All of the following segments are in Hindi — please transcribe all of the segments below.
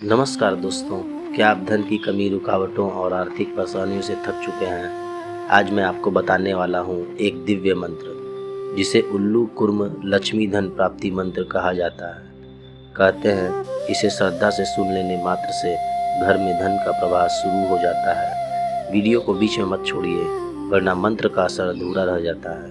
नमस्कार दोस्तों, क्या आप धन की कमी, रुकावटों और आर्थिक परेशानियों से थक चुके हैं? आज मैं आपको बताने वाला हूँ एक दिव्य मंत्र जिसे उल्लू कुर्म लक्ष्मी धन प्राप्ति मंत्र कहा जाता है। कहते हैं इसे श्रद्धा से सुन लेने मात्र से घर में धन का प्रवाह शुरू हो जाता है। वीडियो को बीच में मत छोड़िए वरना मंत्र का असर अधूरा रह जाता है।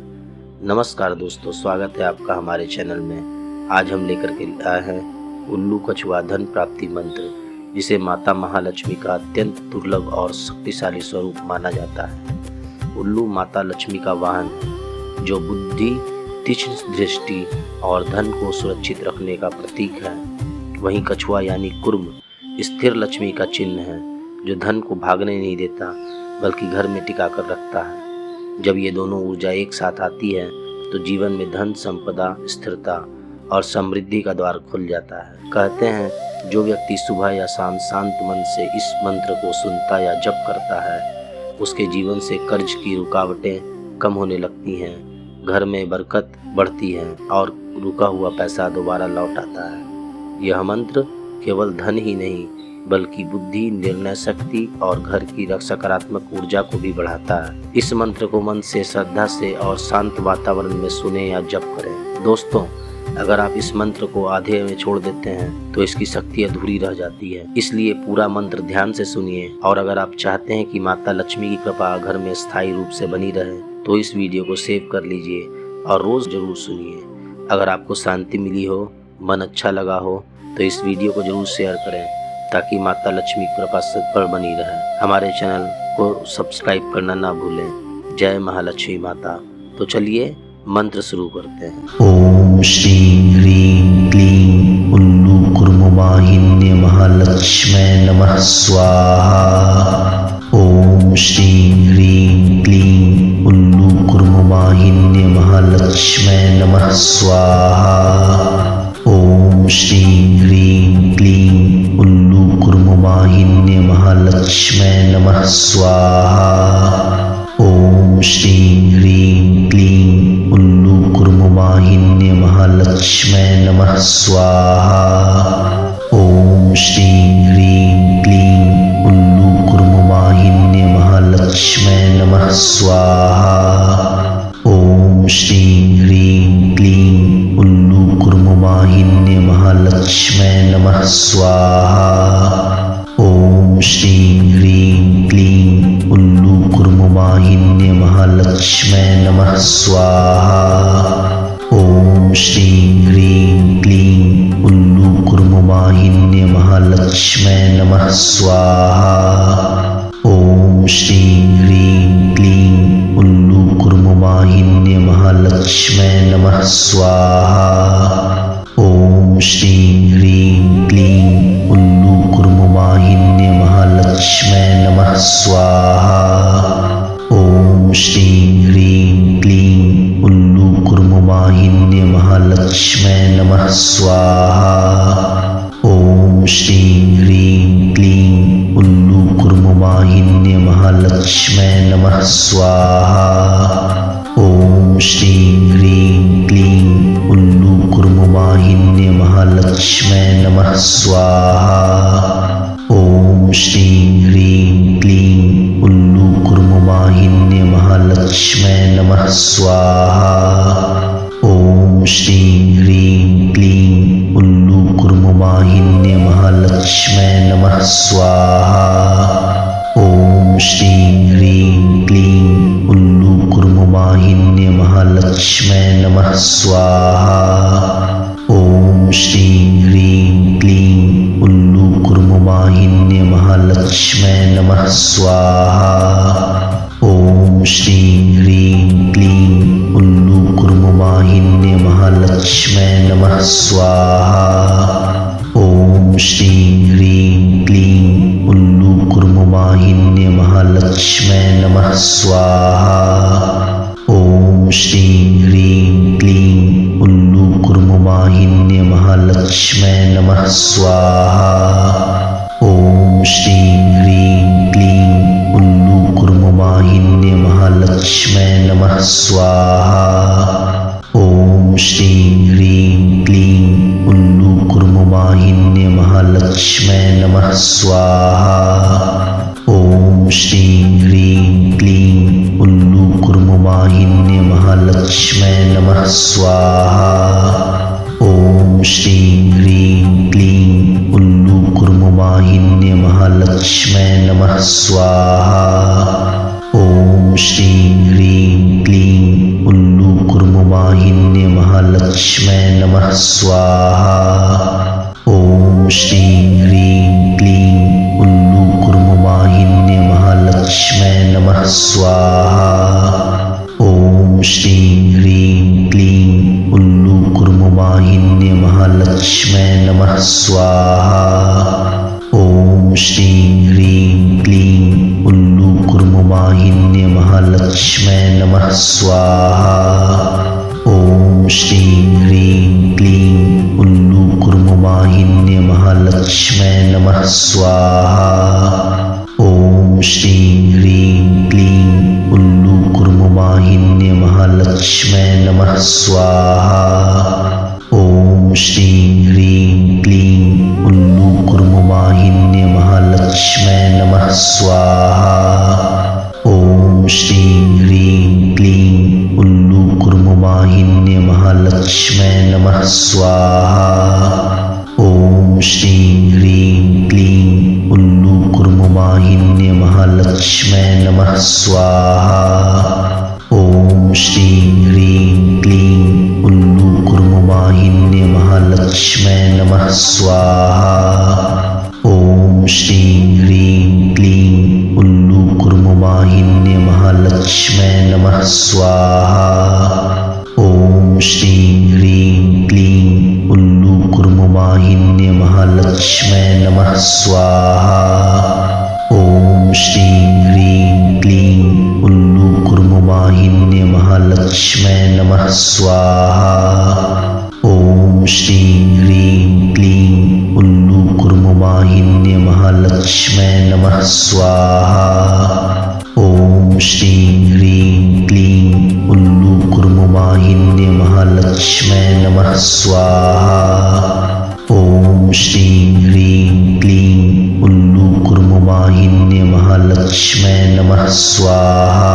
नमस्कार दोस्तों, स्वागत है आपका हमारे चैनल में। आज हम लेकर के आए हैं उल्लू कछुआ धन प्राप्ति मंत्र, जिसे माता महालक्ष्मी का अत्यंत दुर्लभ और शक्तिशाली स्वरूप माना जाता है। उल्लू माता लक्ष्मी का वाहन है, जो बुद्धि, तीक्ष्ण दृष्टि और धन को सुरक्षित रखने का प्रतीक है। वहीं कछुआ यानी कुर्म स्थिर लक्ष्मी का चिन्ह है, जो धन को भागने नहीं देता बल्कि घर में टिका कर रखता है। जब ये दोनों ऊर्जा एक साथ आती है तो जीवन में धन, संपदा, स्थिरता और समृद्धि का द्वार खुल जाता है। कहते हैं जो व्यक्ति सुबह या शाम शांत मन से इस मंत्र को सुनता या जप करता है, उसके जीवन से कर्ज की रुकावटें कम होने लगती हैं, घर में बरकत बढ़ती है और रुका हुआ पैसा दोबारा लौट आता है। यह मंत्र केवल धन ही नहीं बल्कि बुद्धि, निर्णय शक्ति और घर की सकारात्मक ऊर्जा को भी बढ़ाता है। इस मंत्र को मन से, श्रद्धा से और शांत वातावरण में सुने या जप करें। दोस्तों, अगर आप इस मंत्र को आधे में छोड़ देते हैं तो इसकी शक्ति अधूरी रह जाती है। इसलिए पूरा मंत्र ध्यान से सुनिए। और अगर आप चाहते हैं कि माता लक्ष्मी की कृपा घर में स्थायी रूप से बनी रहे तो इस वीडियो को सेव कर लीजिए और रोज जरूर सुनिए। अगर आपको शांति मिली हो, मन अच्छा लगा हो तो इस वीडियो को जरूर शेयर करें ताकि माता लक्ष्मी की कृपा सब पर बनी रहे। हमारे चैनल को सब्सक्राइब करना ना भूलें। जय महालक्ष्मी माता। तो चलिए मंत्र शुरू करते हैं। ओम श्रीं ह्रीं क्लीं उल्लू कुर्मवाहिन्ये महालक्ष्मै नमः स्वाहा। ओम श्रीं ह्रीं क्लीं उल्लू कुर्मवाहिन्ये महालक्ष्मै नमः स्वाहा। ओम श्रीं ह्रीं क्लीं उल्लू कुर्मवाहिन्ये महालक्ष्मै नमः स्वाहा। ओम श्रीं ह्रीं क्लीं उल्लू कुर्मवाहिन्ये महालक्ष्मै नमः स्वाहा। ओम श्रीं ह्रीं क्लीं उल्लू कुर्मवाहिन्ये महालक्ष्मै नमः स्वाहा। ओम श्रीं ह्रीं क्लीं उल्लू कुर्मवाहिन्ये महालक्ष्मै नमः स्वाहा। ओम श्रीं ह्रीं क्लीं उल्लू कुर्मवाहिन्ये महालक्ष्मै नमः स्वाहा। ओम श्रीं ह्रीं क्लीं उल्लू कुर्मवाहिन्ये महालक्ष्मै नमः स्वाहा। ओम श्रीं ह्रीं क्लीं उल्लू कुर्मवाहिन्ये महालक्ष्मै नमः स्वाहा। ओम श्रीं ह्रीं क्लीं उल्लू कुर्मवाहिन्ये महालक्ष्मै नमः स्वाहा। ओम श्रीं ह्रीं क्लीं उल्लू कुर्मवाहिन्ये महालक्ष्मै नमः स्वाहा। ओम श्रीं ह्रीं क्लीं उल्लू कुर्मवाहिन्ये महालक्ष्मै नमः स्वाहा। ओम श्रीं ह्रीं क्लीं उल्लू कुर्मवाहिन्ये महालक्ष्मै नमः स्वाहा। ओम श्रीं ह्रीं क्लीं उल्लू कुर्मवाहिन्ये महालक्ष्मै नमः स्वाहा। ओम श्रीं ह्रीं क्लीं उल्लू कुर्मवाहिन्ये महालक्ष्मै नमः स्वाहा। ओम श्रीं ह्रीं क्लीं उल्लू कुर्मवाहिन्ये महालक्ष्मै नमः स्वाहा। ओम श्रीं ह्रीं क्लीं उल्लू कुर्मवाहिन्ये महालक्ष्मै नमः स्वाहा। ओम श्रीं ह्रीं क्लीं उल्लू कुर्मवाहिन्ये महालक्ष्मै नमः स्वाहा। ओम श्रीं ह्रीं क्लीं उल्लू कुर्मवाहिन्ये महालक्ष्मै नमः स्वाहा। ओम श्रीं ह्रीं क्लीं उल्लू कुर्मवाहिन्ये महालक्ष्मै नमः स्वाहा। ओम श्रीं ह्रीं क्लीं उल्लू कुर्मवाहिन्ये महालक्ष्मै नमः स्वाहा। ओम श्रीं ह्रीं क्लीं उल्लू कुर्मवाहिन्ये महालक्ष्मै नमः स्वाहा। ओम श्रीं ह्रीं क्लीं उल्लूकुर्मवाहिन्ये महालक्ष्म्यै नमः स्वाहा। ओम श्रीं ह्रीं क्लीं उल्लूकुर्मवाहिन्ये महालक्ष्म्यै नमः स्वाहा। ओम श्रीं ह्रीं क्लीं उल्लूकुर्मवाहिन्ये महालक्ष्म्यै नमः स्वाहा। ओम श्रीं ह्रीं क्लीं उल्लूकुर्मवाहिन्ये महालक्ष्म्यै नमः स्वाहा। ओम श्रीं ह्रीं क्लीं उल्लूकुर्मवाहिन्ये महालक्ष्म्यै नमः स्वाहा। ओम श्रीं ह्रीं क्लीं उल्लूकुर्मवाहिन्ये महालक्ष्म्यै नमः स्वाहा। ओम श्रीं ह्रीं क्लीं उल्लूकुर्मवाहिन्ये महालक्ष्म्यै नमः स्वाहा। ओम श्रीं ह्रीं क्लीं उल्लूकुर्मवाहिन्ये महालक्ष्म्यै नमः स्वाहा। ओम श्रीं ह्रीं क्लीं उल्लूकुर्मवाहिन्ये महालक्ष्म्यै नमः स्वाहा। ओम श्रीं ह्रीं क्लीं उल्लूकुर्मवाहिन्ये महालक्ष्म्यै नमः स्वाहा। ओम श्रीं ह्रीं क्लीं उल्लूकुर्मवाहिन्ये महालक्ष्म्यै नमः स्वाहा। ओम श्रीं ह्रीं क्लीं उल्लूकुर्मवाहिन्ये महालक्ष्म्यै नमः स्वाहा। ओम श्रीं ह्रीं क्लीं उल्लूकुर्मवाहिन्ये महालक्ष्म्यै नमः स्वाहा। ओम श्रीं ह्रीं क्लीं उल्लूकुर्मवाहिन्ये महालक्ष्म्यै नमः स्वाहा। ओम श्रीं ह्रीं क्लीं उल्लूकुर्मवाहिन्ये महालक्ष्म्यै नमः स्वाहा। ओम श्रीं ह्रीं क्लीं उल्लूकुर्मवाहिन्ये महालक्ष्म्यै नमः स्वाहा। ओम श्रीं ह्रीं क्लीं उल्लूकुर्मवाहिन्ये महालक्ष्म्यै नमः स्वाहा। ओम श्रीं ह्रीं क्लीं उल्लूकुर्मवाहिन्ये महालक्ष्म्यै नमः स्वाहा।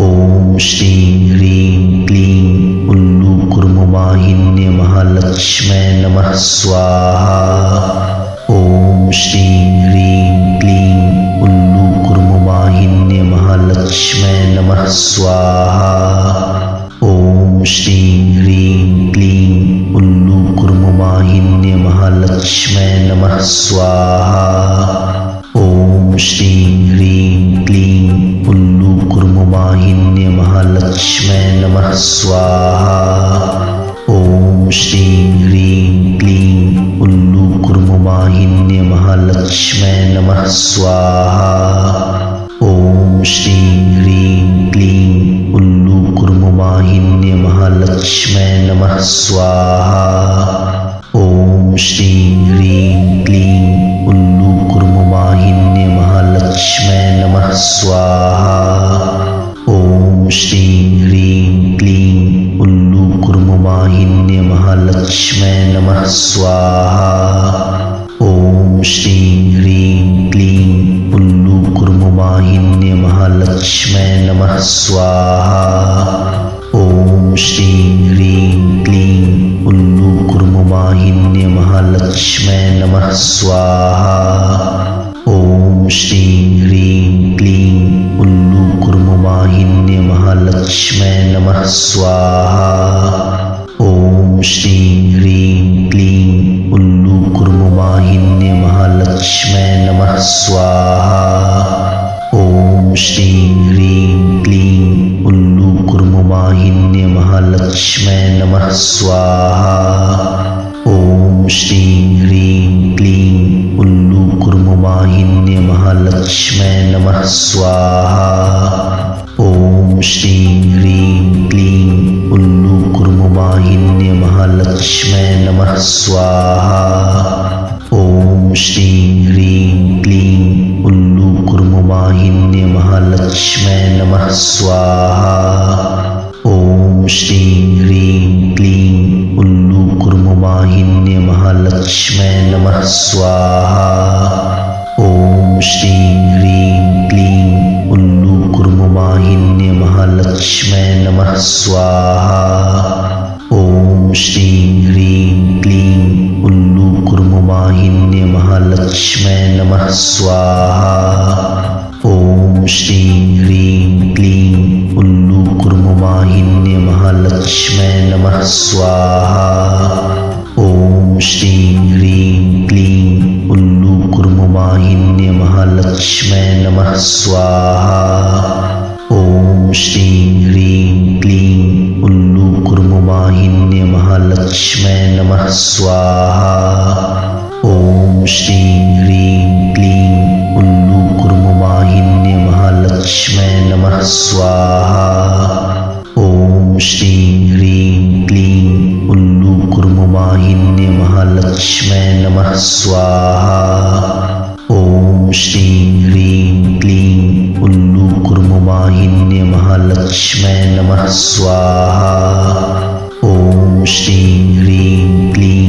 ओम श्रीं ह्रीं क्लीं उल्लूकुर्मवाहिन्ये महालक्ष्म्यै नमः स्वाहा। ओम श्रीं ह्रीं क्लीं उल्लूकुर्मवाहिन्ये महालक्ष्म्यै नमः स्वाहा। ओम श्रीं ह्रीं क्लीं उल्लूकुर्मवाहिन्ये महालक्ष्म्यै नमः स्वाहा। ओम श्रीं ह्रीं क्लीं उल्लूकुर्मवाहिन्ये महालक्ष्म्यै नमः स्वाहा। ओम श्रीं ह्रीं क्लीं उल्लूकुर्मवाहिन्ये महालक्ष्म्यै नमः स्वाहा। ओम श्रीं ह्रीं क्लीं उल्लूकुर्मवाहिन्ये महालक्ष्म्यै नमः स्वाहा। ओम श्रीं ह्रीं क्लीं उल्लूकुर्मवाहिन्ये महालक्ष्म्यै नमः स्वाहा। ओम श्रीं ह्रीं क्लीं उल्लूकुर्मवाहिन्ये महालक्ष्म्यै नमः स्वाहा। ओम श्रीं ह्रीं क्लीं उल्लूकुर्मवाहिन्ये महालक्ष्म्यै नमः स्वाहा। ओम श्रीं ह्रीं क्लीं उल्लूकुर्मवाहिन्ये महालक्ष्म्यै नमः स्वाहा। ओम श्रीं ह्रीं क्लीं उल्लूकुर्मवाहिन्ये महालक्ष्म्यै नमः स्वाहा। ओम श्रीं ह्रीं क्लीं उल्लूकुर्मवाहिन्ये महालक्ष्म्यै नमः स्वाहा। ओम श्रीं ह्रीं क्लीं उल्लूकुर्मवाहिन्ये महालक्ष्म्यै नमः स्वाहा। ओम श्रीं ह्रीं क्लीं उल्लूकुर्मवाहिन्ये महालक्ष्म्यै नमः स्वाहा। ओम श्रीं ह्रीं क्लीं उल्लूकुर्मवाहिन्ये महालक्ष्म्यै नमः स्वाहा। ओम श्रीं ह्रीं क्लीं उल्लूकुर्मवाहिन्ये महालक्ष्म्यै नमः स्वाहा। ओम श्रीं ह्रीं क्लीं उल्लूकुर्मवाहिन्ये महालक्ष्म्यै महालक्ष्मै नमः स्वाहा। ओम श्रीं ह्रीं क्लीं उल्लूकुर्मवाहिन्ये महालक्ष्मै नमः स्वाहा। ओम श्रीं ह्रीं क्लीं उल्लूकुर्मवाहिन्ये महालक्ष्मै नमः स्वाहा। ओम श्रीं ह्रीं क्लीं उल्लूकुर्मवाहिन्ये महालक्ष्मै नमः स्वाहा। ओम श्रीं ह्रीं क्लीं उल्लूकुर्मवाहिन्ये महालक्ष्मै नमः स्वाहा। ओम श्रीं ह्रीं क्लीं उल्लूकुर्मवाहिन्ये महालक्ष्मै नमः स्वाहा। ओम श्रीं ह्रीं क्लीं उल्लूकुर्मवाहिन्ये महालक्ष्मै नमः स्वाहा। ओम श्रीं ह्रीं क्लीं उल्लूकुर्मवाहिन्ये महालक्ष्मै नमः स्वाहा। ओम श्रीं ह्रीं क्लीं उल्लूकुर्मवाहिन्ये महालक्ष्मै नमः स्वाहा। ओम श्रीं ह्रीं क्लीं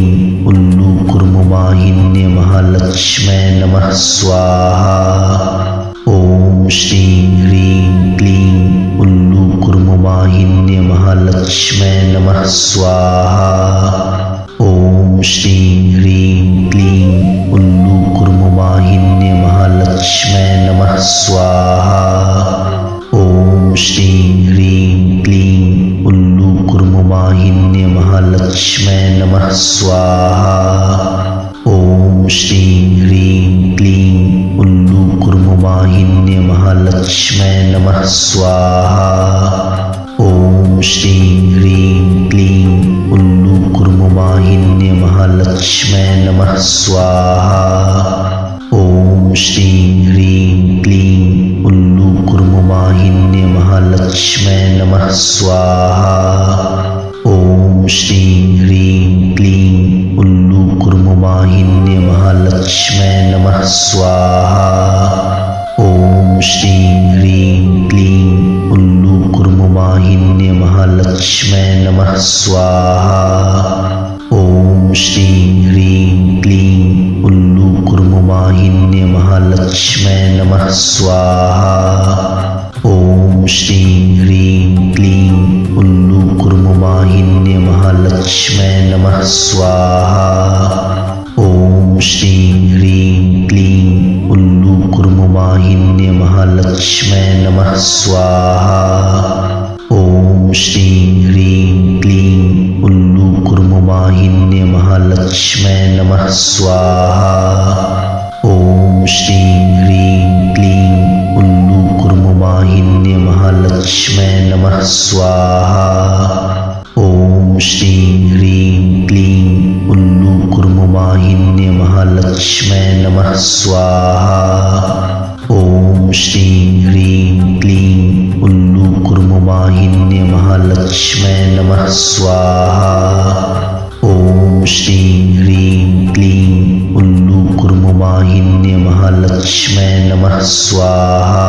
उल्लूकुर्मवाहिन्ये महालक्ष्मै नमः स्वाहा। ओम श्रीं ह्रीं क्लीं उल्लूकुर्मवाहिन्ये महालक्ष्मै नमः स्वाहा। ओम श्रीं ह्रीं क्लीं उल्लूकुर्मवाहिन्ये महालक्ष्मै नमः स्वाहा। ओम श्रीं ह्रीं क्लीं उल्लूकुर्मवाहिन्ये महालक्ष्मै नमः स्वाहा। ओम श्रीं ह्रीं क्लीं उल्लूकुर्मवाहिन्ये महालक्ष्मै नमः स्वाहा। ओम श्रीं ह्रीं क्लीं उल्लूकुर्मवाहिन्ये महालक्ष्मै नमः स्वाहा। ओम श्रीं ह्रीं क्लीं उल्लूकुर्मवाहिन्ये महालक्ष्मै नमः स्वाहा। ओम श्रीं ह्रीं क्लीं उल्लूकुर्मवाहिन्ये महालक्ष्मै नमः स्वाहा। ओम श्रीं ह्रीं क्लीं उल्लूकुर्मवाहिन्ये महालक्ष्मै नमः स्वाहा। ओम श्रीं ह्रीं क्लीं उल्लूकुर्मवाहिन्ये महालक्ष्मै नमः स्वाहा। ओम श्रीं ह्रीं क्लीं उल्लूकुर्मवाहिन्ये महालक्ष्मै नमः स्वाहा। ओम श्रीं ह्रीं क्लीं उल्लूकुर्मवाहिन्ये महालक्ष्मै नमः स्वाहा। ओम श्रीं ह्रीं क्लीं उल्लूकुर्मवाहिन्ये महालक्ष्मै नमः स्वाहा। ओम श्रीं ह्रीं क्लीं उल्लूकुर्मवाहिन्ये महालक्ष्मै नमः स्वाहा। ओम श्रीं ह्रीं क्लीं उल्लूकुर्मवाहिन्ये महालक्ष्मै नमः स्वाहा। ओम श्रीं ह्रीं क्लीं उल्लूकुर्मवाहिन्ये महालक्ष्मै नमः स्वाहा। ओम श्रीं ह्रीं क्लीं उल्लूकुर्मवाहिन्ये महालक्ष्मै नमः स्वाहा।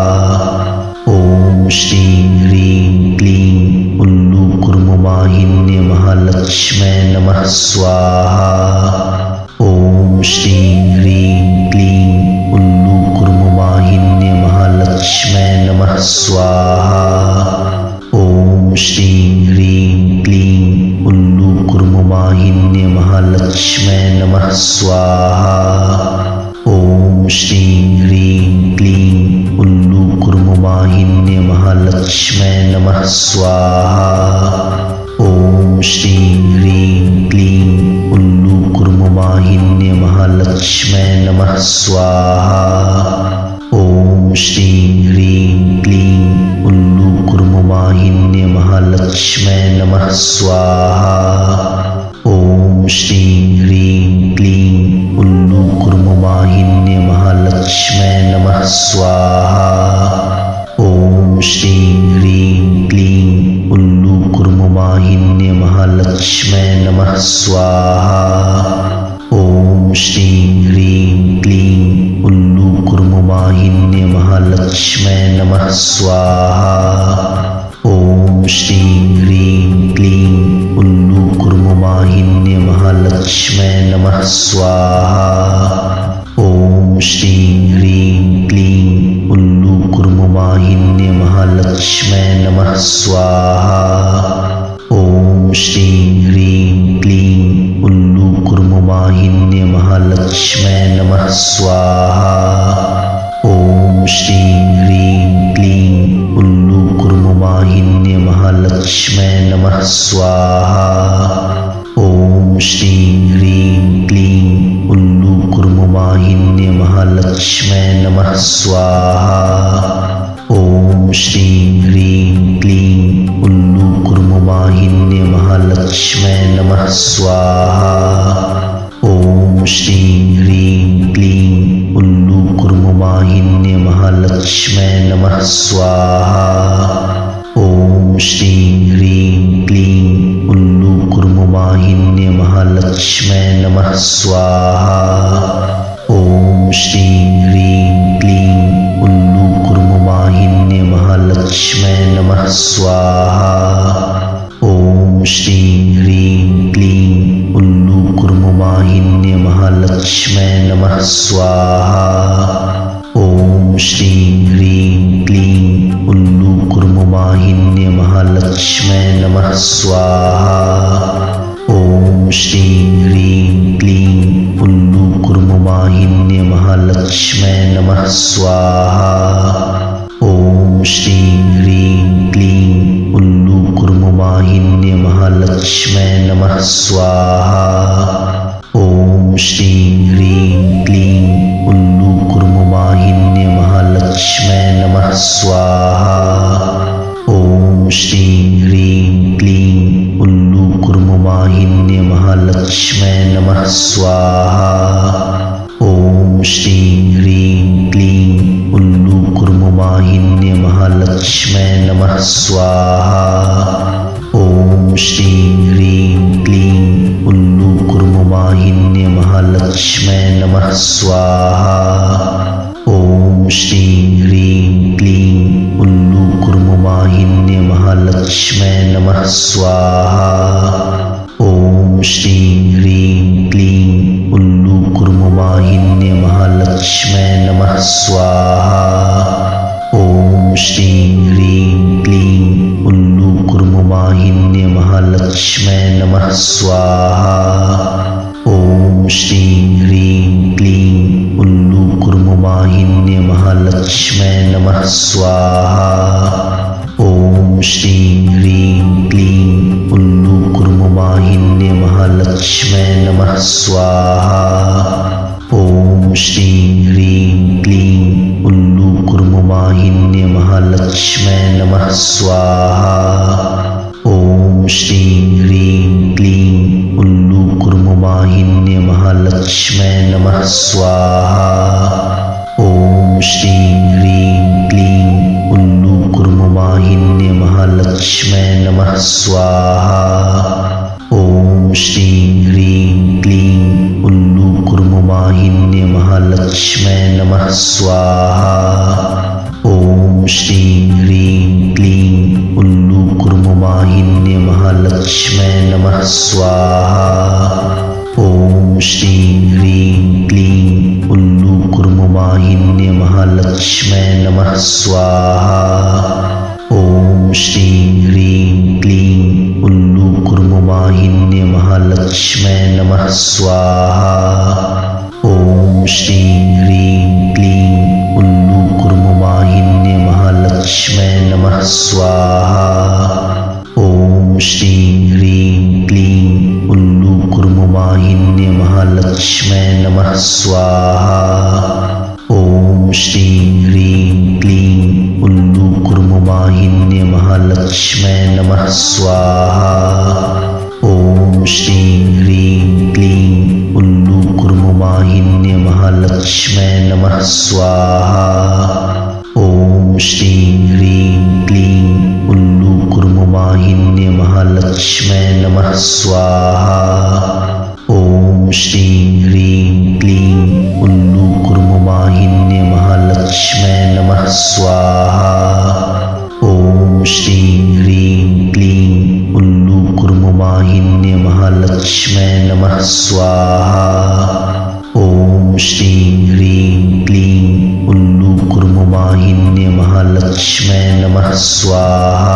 ओम श्रीं ह्रीं क्लीं उल्लूकुर्मवाहिन्ये महालक्ष्मै नमः स्वाहा। ओम श्रीं ह्रीं क्लीं उल्लूकुर्मवाहिन्ये महालक्ष्मै नमः स्वाहा। ओम श्रीं ह्रीं क्लीं उल्लूकुर्मवाहिन्ये महालक्ष्मै नमः स्वाहा। ओम श्रीं ह्रीं क्लीं उल्लूकुर्मवाहिन्ये महालक्ष्मै नमः स्वाहा। ओम श्रीं ह्रीं क्लीं उल्लूकुर्मवाहिन्ये महालक्ष्मै नमः स्वाहा। ओम श्रीं ह्रीं क्लीं उल्लूकुर्मवाहिन्ये महालक्ष्मै नमः स्वाहा। ओम श्रीं ह्रीं क्लीं उल्लूकुर्मवाहिन्ये महालक्ष्मै नमः स्वाहा। ओम श्रीं ह्रीं क्लीं उल्लूकुर्मवाहिन्ये महालक्ष्मै नमः स्वाहा। ओम श्रीं ह्रीं क्लीं उल्लूकुर्मवाहिन्ये महालक्ष्मै नमः स्वाहा। ओम श्रीं ह्रीं क्लीं उल्लूकुर्मवाहिन्ये महालक्ष्मै महालक्ष्मै नमः स्वाहा। ॐ श्रीं ह्रीं क्लीं उल्लूकुर्मुवाहिन्ये महालक्ष्मै नमः स्वाहा। ॐ श्रीं ह्रीं क्लीं उल्लूकुर्मुवाहिन्ये महालक्ष्मै नमः स्वाहा। ॐ श्रीं ह्रीं क्लीं उल्लूकुर्मुवाहिन्ये महालक्ष्मै नमः स्वाहा। ॐ श्रीं ह्रीं क्लीं उल्लूकुर्मुवाहिन्ये महालक्ष्मै नमः स्वाहा। ॐ श्रीं ह्रीं क्लीं उल्लूकुर्मुवाहिन्ये महालक्ष्मै नमः स्वाहा। ॐ श्रीं ह्रीं क्लीं उल्लूकुर्मुवाहिन्ये महालक्ष्मै नमः स्वाहा। ॐ श्रीं ह्रीं क्लीं उल्लूकुर्मुवाहिन्ये महालक्ष्मै नमः स्वाहा। ॐ श्रीं ह्रीं क्लीं उल्लूकुर्मुवाहिन्ये महालक्ष्मै नमः स्वाहा। ॐ श्रीं ह्रीं क्लीं उल्लूकुर्मुवाहिन्ये महालक्ष्मै नमः स्वाहा। ॐ श्रीं ह्रीं क्लीं उल्लूकुर्मुवाहिन्ये महालक्ष्मै नमः स्वाहा। ॐ श्रीं ह्रीं क्लीं उल्लूकुर्मुवाहिन्ये महालक्ष्मै नमः स्वाहा। ॐ श्रीं ह्रीं क्लीं उल्लूकुर्मुवाहिन्ये महालक्ष्मै नमः स्वाहा। ॐ श्रीं ह्रीं क्लीं उल्लूकुर्मुवाहिन्ये महालक्ष्मै नमः स्वाहा। ॐ श्रीं ह्रीं क्लीं उल्लूकुर्मुवाहिन्ये महालक्ष्मै नमः स्वाहा। ॐ श्रीं ह्रीं क्लीं उल्लूकुर्मुवाहिन्ये महालक्ष्मै नमः स्वाहा। ॐ श्रीं ह्रीं क्लीं उल्लूकुर्मुवाहिन्ये महालक्ष्मै नमः स्वाहा। ॐ श्रीं ह्रीं क्लीं उल्लूकुर्मुवाहिन्ये महालक्ष्मै नमः स्वाहा। ॐ श्रीं ह्रीं क्लीं उल्लूकुर्मुवाहिन्ये महालक्ष्मै नमः स्वाहा। ॐ श्रीं ह्रीं क्लीं उल्लूकुर्मुवाहिन्ये महालक्ष्मै नमः स्वाहा। ॐ श्रीं ह्रीं क्लीं उल्लूकुर्मुवाहिन्ये महालक्ष्मै नमः स्वाहा। ॐ श्रीं ह्रीं क्लीं उल्लूकुर्मुवाहिन्ये महालक्ष्मै नमः स्वाहा। ॐ श्रीं ह्रीं क्लीं उल्लूकुर्मुवाहिन्ये महालक्ष्मै नमः स्वाहा। ॐ श्रीं ह्रीं क्लीं उल्लूकुर्मुवाहिन्ये महालक्ष्मै नमः स्वाहा। ॐ श्रीं ह्रीं क्लीं उल्लूकुर्मुवाहिन्ये महालक्ष्मै नमः स्वाहा। ॐ श्रीं ह्रीं क्लीं उल्लूकुर्मुवाहिन्ये महालक्ष्मै नमः स्वाहा। ॐ श्रीं ह्रीं क्लीं उल्लूकुर्मुवाहिन्ये महालक्ष्मै नमः स्वाहा। ॐ श्रीं ह्रीं क्लीं उल्लूकुर्मुवाहिन्ये महालक्ष्मै नमः स्वाहा। ॐ श्रीं ह्रीं क्लीं उल्लूकुर्मुवाहिन्ये महालक्ष्मै नमः स्वाहा। ॐ श्रीं ह्रीं क्लीं उल्लूकुर्मुवाहिन्ये महालक्ष्मै नमः स्वाहा। ॐ श्रीं ह्रीं क्लीं उल्लूकुर्मुवाहिन्ये महालक्ष्मै नमः स्वाहा। ॐ श्रीं ह्रीं क्लीं उल्लूकुर्मुवाहिन्ये महालक्ष्मै नमः स्वाहा। ॐ श्रीं ह्रीं क्लीं उल्लूकुर्मुवाहिन्ये महालक्ष्मै नमः स्वाहा। ॐ श्रीं ह्रीं क्लीं उल्लूकुर्मुवाहिन्ये महालक्ष्मै नमः स्वाहा। ॐ श्रीं ह्रीं क्लीं उल्लूकुर्मुवाहिन्ये महालक्ष्मै नमः स्वाहा। ॐ श्रीं ह्रीं क्लीं उल्लूकुर्मुवाहिन्ये महालक्ष्मै नमः स्वाहा। महालक्ष्मै नमः स्वाहा।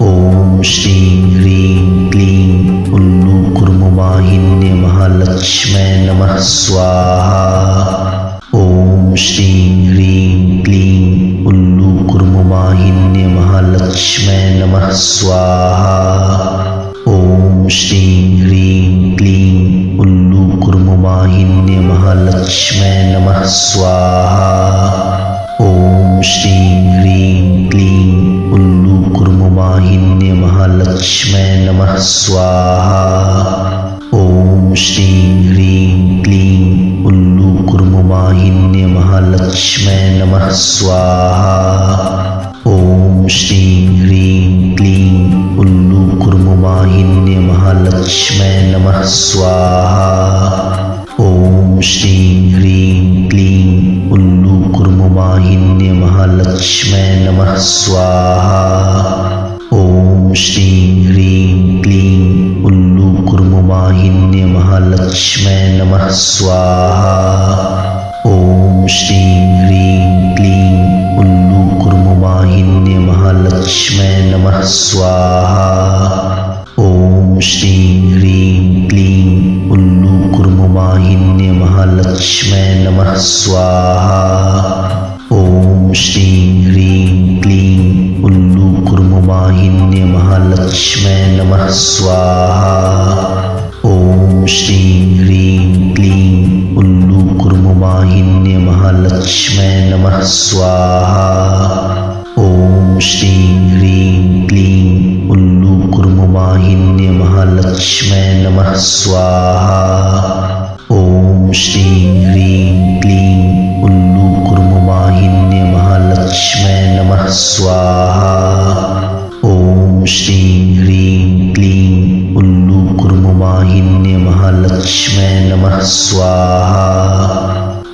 ॐ श्रीं ह्रीं क्लीं उल्लूकुर्मवाहिन्ये महालक्ष्मै नमः स्वाहा। ॐ श्रीं ह्रीं क्लीं उल्लूकुर्मवाहिन्ये महालक्ष्मै नमः स्वाहा। ॐ श्रीं ह्रीं क्लीं उल्लूकुर्मवाहिन्ये महालक्ष्मै नमः स्वाहा। ॐ श्रीं ह्रीं क्लीं उल्लूकुर्मवाहिन्ये महालक्ष्मै नमः स्वाहा। ॐ श्रीं ह्रीं क्लीं उल्लूकुर्मवाहिन्ये महालक्ष्मै नमः स्वाहा। ॐ श्रीं ह्रीं क्लीं उल्लूकुर्मवाहिन्ये महालक्ष्मै नमः स्वाहा। ॐ श्रीं ह्रीं क्लीं उल्लूकुर्मवाहिन्ये महालक्ष्मै नमः स्वाहा। ॐ श्रीं ह्रीं क्लीं उल्लूकुर्मवाहिन्ये महालक्ष्मै नमः स्वाहा। ॐ श्रीं ह्रीं क्लीं उल्लूकुर्मवाहिन्ये महालक्ष्मै नमः स्वाहा। ॐ श्रीं ह्रीं क्लीं उल्लूकुर्मवाहिन्ये महालक्ष्मै नमः स्वाहा। ॐ श्रीं ह्रीं क्लीं उल्लूकुर्मवाहिन्ये महालक्ष्मै नमः स्वाहा। ॐ श्रीं ह्रीं क्लीं उल्लूकुर्मवाहिन्ये महालक्ष्मै नमः स्वाहा। ॐ श्रीं ह्रीं क्लीं उल्लूकुर्मवाहिन्ये महालक्ष्मै नमः स्वाहा। ॐ श्रीं ह्रीं क्लीं उल्लूकुर्मवाहिन्ये महालक्ष्मै नमः स्वाहा। ॐ श्रीं ह्रीं क्लीं उल्लूकुर्मवाहिन्ये महालक्ष्मै नमः स्वाहा।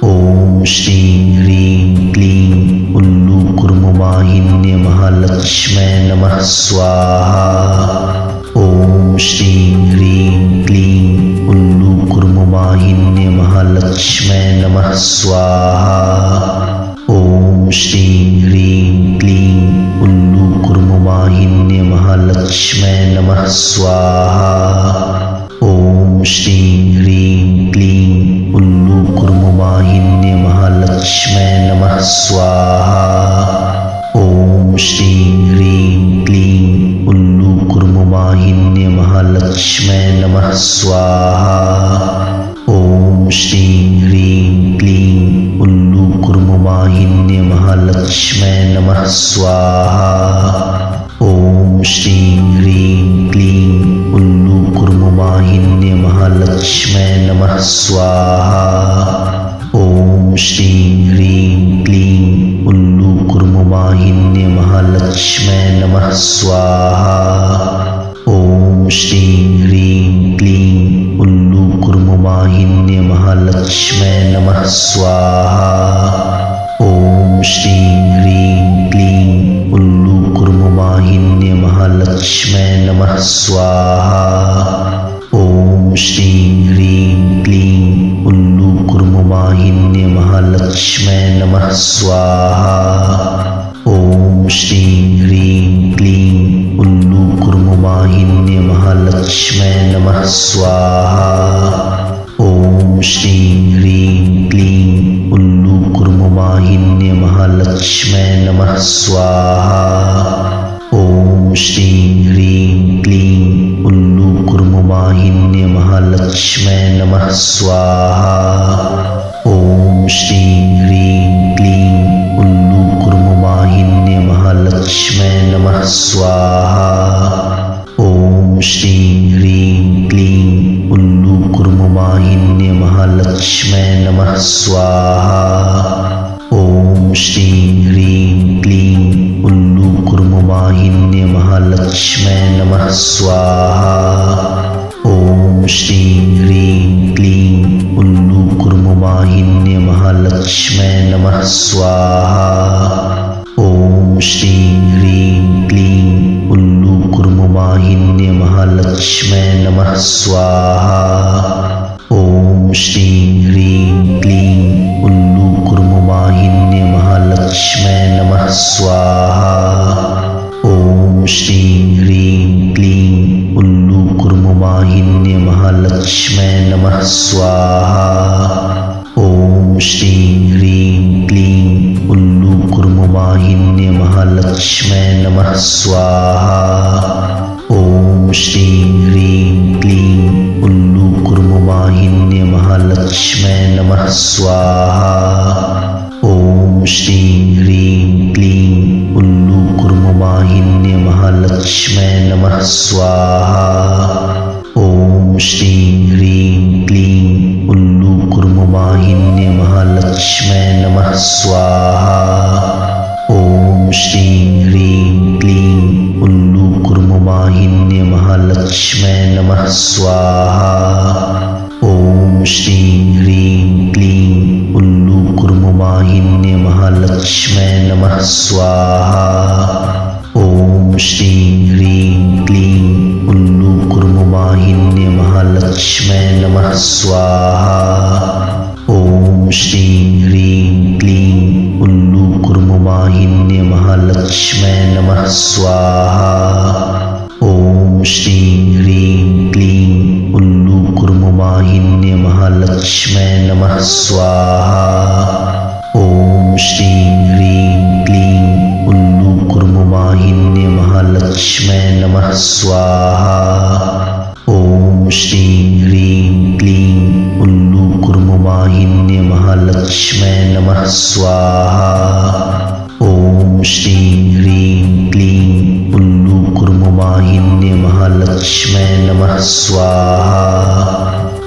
ॐ श्रीं ह्रीं क्लीं उल्लूकुर्मवाहिन्ये महालक्ष्मै नमः स्वाहा। ॐ श्रीं ह्रीं क्लीं उल्लूकुर्मवाहिन्ये महालक्ष्मै नमः स्वाहा। ॐ श्रीं ह्रीं क्लीं उल्लूकुर्मवाहिन्ये महालक्ष्मै नमः स्वाहा। ॐ श्रीं ह्रीं क्लीं उल्लूकुर्मवाहिन्ये महालक्ष्मै नमः स्वाहा। ॐ श्रीं ह्रीं क्लीं उल्लूकुर्मवाहिन्ये महालक्ष्मै नमः स्वाहा। ॐ श्रीं ह्रीं क्लीं उल्लूकुर्मवाहिन्ये महालक्ष्मै नमः स्वाहा। ॐ श्रीं ह्रीं क्लीं उल्लूकुर्मवाहिन्ये महालक्ष्मै नमः स्वाहा। ॐ श्रीं ह्रीं क्लीं उल्लूकुर्मवाहिन्ये महालक्ष्मै नमः स्वाहा। ॐ श्रीं ह्रीं क्लीं उल्लूकुर्मवाहिन्ये महालक्ष्मै नमः स्वाहा। ॐ श्रीं ह्रीं क्लीं उल्लूकुर्मवाहिन्ये महालक्ष्मै नमः स्वाहा। ॐ श्रीं ह्रीं क्लीं उल्लूकुर्मवाहिन्ये महालक्ष्मै नमः स्वाहा। ॐ श्रीं ह्रीं क्लीं उल्लूकुर्मवाहिन्ये महालक्ष्मै नमः स्वाहा। ॐ श्रीं ह्रीं क्लीं उल्लूकुर्मवाहिन्ये महालक्ष्मै नमः स्वाहा। ॐ श्रीं ह्रीं क्लीं उल्लूकुर्मवाहिन्ये महालक्ष्मै नमः स्वाहा। ॐ श्रीं ह्रीं क्लीं उल्लूकुर्मवाहिन्ये महालक्ष्मै नमः स्वाहा। ॐ श्रीं ह्रीं क्लीं उल्लूकुर्मवाहिन्ये महालक्ष्मै नमः स्वाहा। ॐ श्रीं ह्रीं क्लीं उल्लूकुर्मवाहिन्ये महालक्ष्मै नमः स्वाहा। ॐ श्रीं ह्रीं क्लीं उल्लूकुर्मवाहिन्ये महालक्ष्मै नमः स्वाहा। ॐ श्रीं ह्रीं क्लीं उल्लूकुर्मवाहिन्ये महालक्ष्मै नमः स्वाहा। ॐ श्रीं ह्रीं क्लीं उल्लूकुर्मवाहिन्ये महालक्ष्मै नमः स्वाहा। स्वाहा। ओम श्रीं ह्रीं क्लीं उल्लूकुर्मवाहिन्ये महालक्ष्म्यै नमः स्वाहा। ओम श्रीं ह्रीं क्लीं उल्लूकुर्मवाहिन्ये महालक्ष्म्यै नमः स्वाहा। ओम श्रीं ह्रीं क्लीं उल्लूकुर्मवाहिन्ये महालक्ष्म्यै नमः स्वाहा। ओम श्रीं ह्रीं क्लीं उल्लूकुर्मवाहिन्ये महालक्ष्म्यै नमः स्वाहा। ओम श्रीं ह्रीं क्लीं उल्लूकुर्मवाहिन्ये महालक्ष्म्यै नमः स्वाहा। ओम श्रीं ह्रीं क्लीं उल्लूकुर्मवाहिन्ये महालक्ष्म्यै नमः स्वाहा। ओम श्रीं ह्रीं क्लीं उल्लूकुर्मवाहिन्ये महालक्ष्म्यै नमः स्वाहा। ओम श्रीं ह्रीं क्लीं उल्लूकुर्मवाहिन्ये महालक्ष्म्यै नमः स्वाहा। ओम श्रीं ह्रीं क्लीं उल्लूकुर्मवाहिन्ये महालक्ष्म्यै नमः स्वाहा। ओम श्रीं ह्रीं क्लीं उल्लूकुर्मवाहिन्ये महालक्ष्म्यै नमः स्वाहा। ओम श्रीं ह्रीं क्लीं उल्लूकुर्मवाहिन्ये महालक्ष्म्यै नमः स्वाहा। ओम श्रीं ह्रीं क्लीं उल्लूकुर्मवाहिन्ये महालक्ष्म्यै नमः स्वाहा।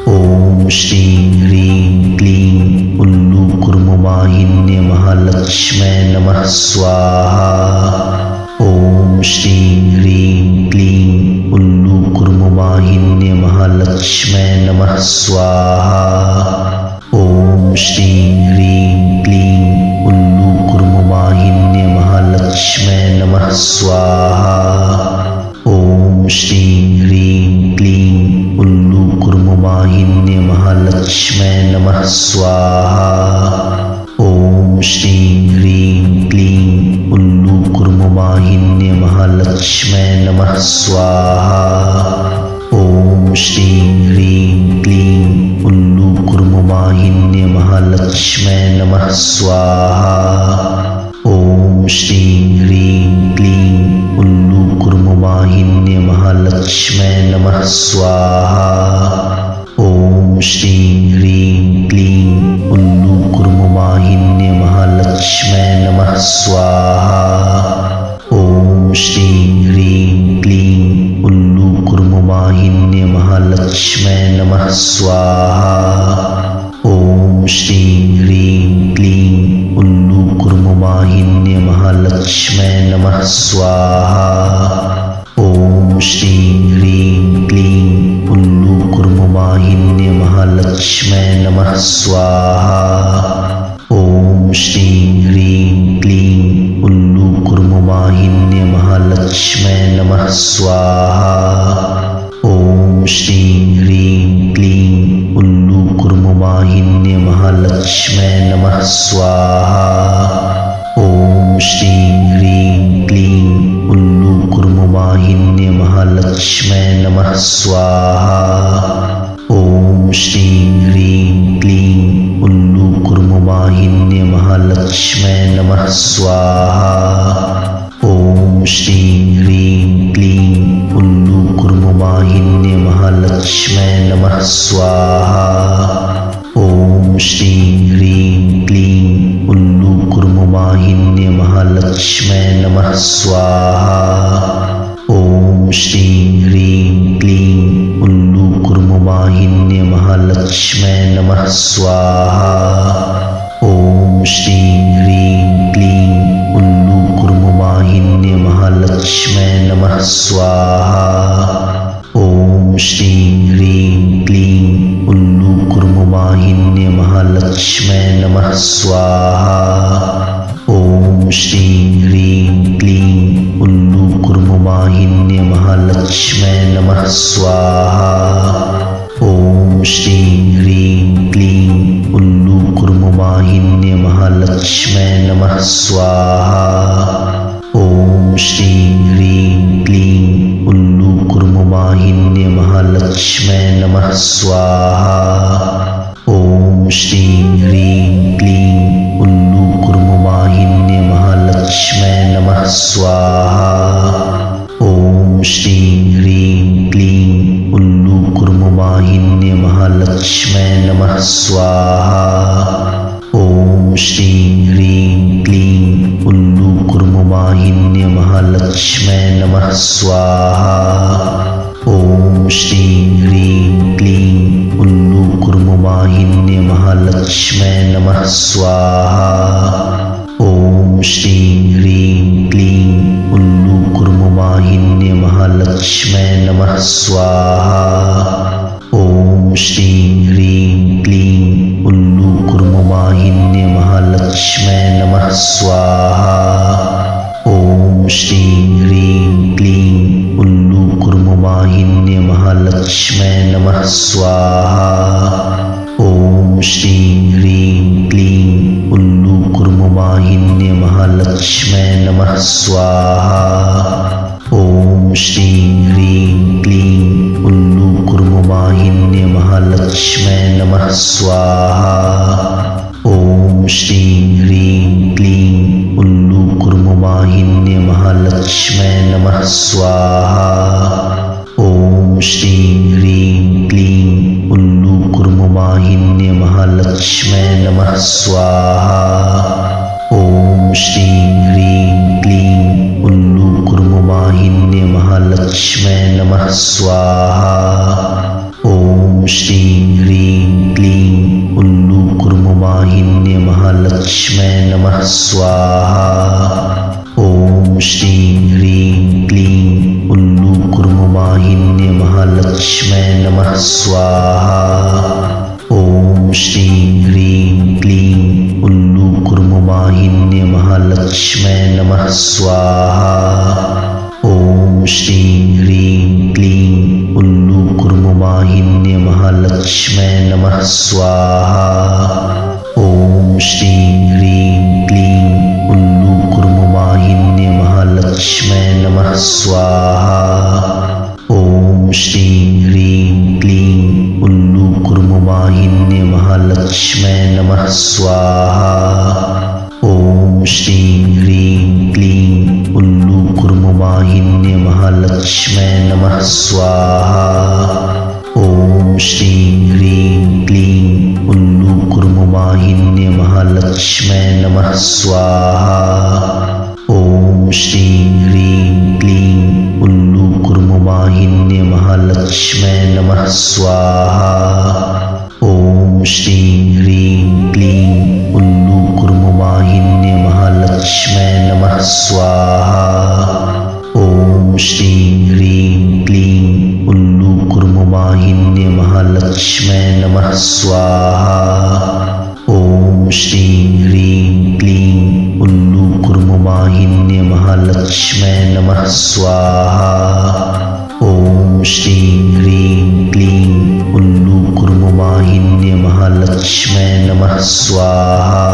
ओम श्रीं ह्रीं क्लीं उल्लूकुर्मवाहिन्ये महालक्ष्म्यै नमः स्वाहा। ओम श्रीं ह्रीं क्लीं उल्लूकुर्मवाहिन्ये महालक्ष्म्यै नमः स्वाहा। ओम श्रीं ह्रीं क्लीं उल्लूकुर्मवाहिन्ये महालक्ष्म्यै नमः स्वाहा। ओम श्रीं ह्रीं क्लीं उल्लूकुर्मवाहिन्ये महालक्ष्म्यै नमः स्वाहा। ओम श्रीं ह्रीं क्लीं उल्लूकुर्मवाहिन्ये महालक्ष्म्यै नमः स्वाहा। ओम श्रीं ह्रीं क्लीं उल्लूकुर्मवाहिन्ये महालक्ष्म्यै नमः स्वाहा। ओम श्रीं ह्रीं क्लीं उल्लूकुर्मवाहिन्ये महालक्ष्म्यै नमः स्वाहा। ओम श्रीं ह्रीं क्लीं उल्लूकुर्मवाहिन्ये महालक्ष्म्यै नमः स्वाहा। ओम श्रीं ह्रीं क्लीं उल्लूकुर्मवाहिन्ये महालक्ष्म्यै नमः स्वाहा। ओम श्रीं ह्रीं क्लीं उल्लूकुर्मवाहिन्ये महालक्ष्म्यै नमः स्वाहा। ओम श्रीं ह्रीं क्लीं उल्लूकुर्मवाहिन्ये महालक्ष्म्यै नमः स्वाहा। ओम श्रीं ह्रीं क्लीं उल्लूकुर्मवाहिन्ये महालक्ष्म्यै नमः स्वाहा। ओम श्रीं ह्रीं क्लीं उल्लूकुर्मवाहिन्ये महालक्ष्म्यै नमः स्वाहा। ओम श्रीं ह्रीं क्लीं उल्लूकुर्मवाहिन्ये महालक्ष्म्यै नमः स्वाहा। ओम श्रीं ह्रीं क्लीं उल्लूकुर्मवाहिन्ये महालक्ष्म्यै नमः स्वाहा। ओम श्रीं ह्रीं क्लीं उल्लूकुर्मवाहिन्ये महालक्ष्म्यै नमः स्वाहा। ओम श्रीं ह्रीं क्लीं उल्लूकुर्मवाहिन्ये महालक्ष्म्यै नमः स्वाहा। ओम श्रीं ह्रीं क्लीं उल्लूकुर्मवाहिन्ये महालक्ष्म्यै नमः स्वाहा। ओम श्रीं ह्रीं क्लीं उल्लूकुर्मवाहिन्ये महालक्ष्म्यै नमः स्वाहा। ओम श्रीं ह्रीं क्लीं उल्लूकुर्मवाहिन्ये महालक्ष्म्यै नमः स्वाहा। ओम श्रीं ह्रीं क्लीं उल्लूकुर्मवाहिन्ये महालक्ष्म्यै नमः स्वाहा। ओम श्रीं ह्रीं क्लीं उल्लूकुर्मवाहिन्ये महालक्ष्म्यै नमः स्वाहा। ओम श्रीं ह्रीं क्लीं उल्लूकुर्मवाहिन्ये उल्लूकुर्मवाहिन्ये महालक्ष्मै नमः स्वाहा। ॐ श्रीं ह्रीं क्लीं उल्लूकुर्मवाहिन्ये महालक्ष्मै नमः स्वाहा। ॐ श्रीं ह्रीं क्लीं उल्लूकुर्मवाहिन्ये महालक्ष्मै नमः स्वाहा। ॐ श्रीं ह्रीं क्लीं उल्लूकुर्मवाहिन्ये महालक्ष्मै नमः स्वाहा। ॐ श्रीं ह्रीं क्लीं उल्लूकुर्मवाहिन्ये महालक्ष्मै नमः स्वाहा। ॐ श्रीं ह्रीं क्लीं उल्लूकुर्मवाहिन्ये महालक्ष्मै नमः स्वाहा। ॐ श्रीं ह्रीं क्लीं उल्लूकुर्मवाहिन्ये महालक्ष्मै नमः स्वाहा। ॐ श्रीं ह्रीं क्लीं उल्लूकुर्मवाहिन्ये महालक्ष्मै नमः स्वाहा। ॐ श्रीं ह्रीं क्लीं उल्लूकुर्मवाहिन्ये महालक्ष्मै नमः स्वाहा। ॐ श्रीं ह्रीं क्लीं उल्लूकुर्मवाहिन्ये महालक्ष्मै नमः स्वाहा। ॐ श्रीं ह्रीं क्लीं उल्लूकुर्मवाहिन्ये महालक्ष्मै नमः स्वाहा। ॐ श्रीं ह्रीं क्लीं उल्लूकुर्मवाहिन्ये महालक्ष्मै नमः स्वाहा। ॐ श्रीं ह्रीं क्लीं उल्लूकुर्मवाहिन्ये महालक्ष्मै नमः स्वाहा। ॐ श्रीं ह्रीं क्लीं उल्लूकुर्मवाहिन्ये महालक्ष्मै नमः स्वाहा। ॐ श्रीं ह्रीं क्लीं उल्लूकुर्मवाहिन्ये महालक्ष्मै नमः स्वाहा। ॐ श्रीं ह्रीं क्लीं उल्लूकुर्मवाहिन्ये महालक्ष्मै नमः स्वाहा। ॐ श्रीं ह्रीं क्लीं उल्लूकुर्मवाहिन्ये महालक्ष्मै नमः स्वाहा। ॐ श्रीं ह्रीं क्लीं उल्लूकुर्मवाहिन्ये महालक्ष्मै नमः स्वाहा। ॐ श्रीं ह्रीं क्लीं उल्लूकुर्मवाहिन्ये महालक्ष्मै नमः स्वाहा। ॐ श्रीं ह्रीं क्लीं उल्लूकुर्मवाहिन्ये महालक्ष्मै नमः स्वाहा। ॐ श्रीं ह्रीं क्लीं उल्लूकुर्मवाहिन्ये महालक्ष्मै नमः स्वाहा। ॐ श्रीं ह्रीं क्लीं उल्लूकुर्मवाहिन्ये महालक्ष्मै नमः स्वाहा। ॐ श्रीं ह्रीं क्लीं उल्लूकुर्मवाहिन्ये महालक्ष्मै नमः स्वाहा। ॐ श्रीं ह्रीं क्लीं उल्लूकुर्मवाहिन्ये महालक्ष्मै नमः स्वाहा। ॐ श्रीं ह्रीं क्लीं उल्लूकुर्मवाहिन्ये महालक्ष्मै नमः स्वाहा। ॐ श्रीं ह्रीं क्लीं उल्लूकुर्मवाहिन्ये महालक्ष्मै नमः स्वाहा।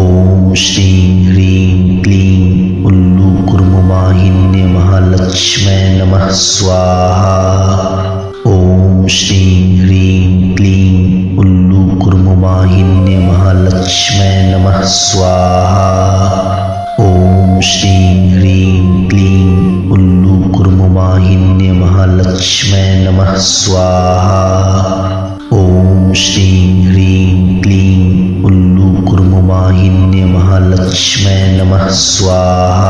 ॐ श्रीं ह्रीं क्लीं उल्लूकुर्मवाहिन्ये महालक्ष्मै नमः स्वाहा। ॐ श्रीं ह्रीं क्लीं उल्लूकुर्मवाहिन्ये महालक्ष्मै नमः स्वाहा। ॐ श्रीं ह्रीं क्लीं उल्लूकुर्मवाहिन्ये महालक्ष्मै नमः स्वाहा। ॐ श्रीं ह्रीं क्लीं उल्लूकुर्मवाहिन्ये महालक्ष्मै नमः स्वाहा।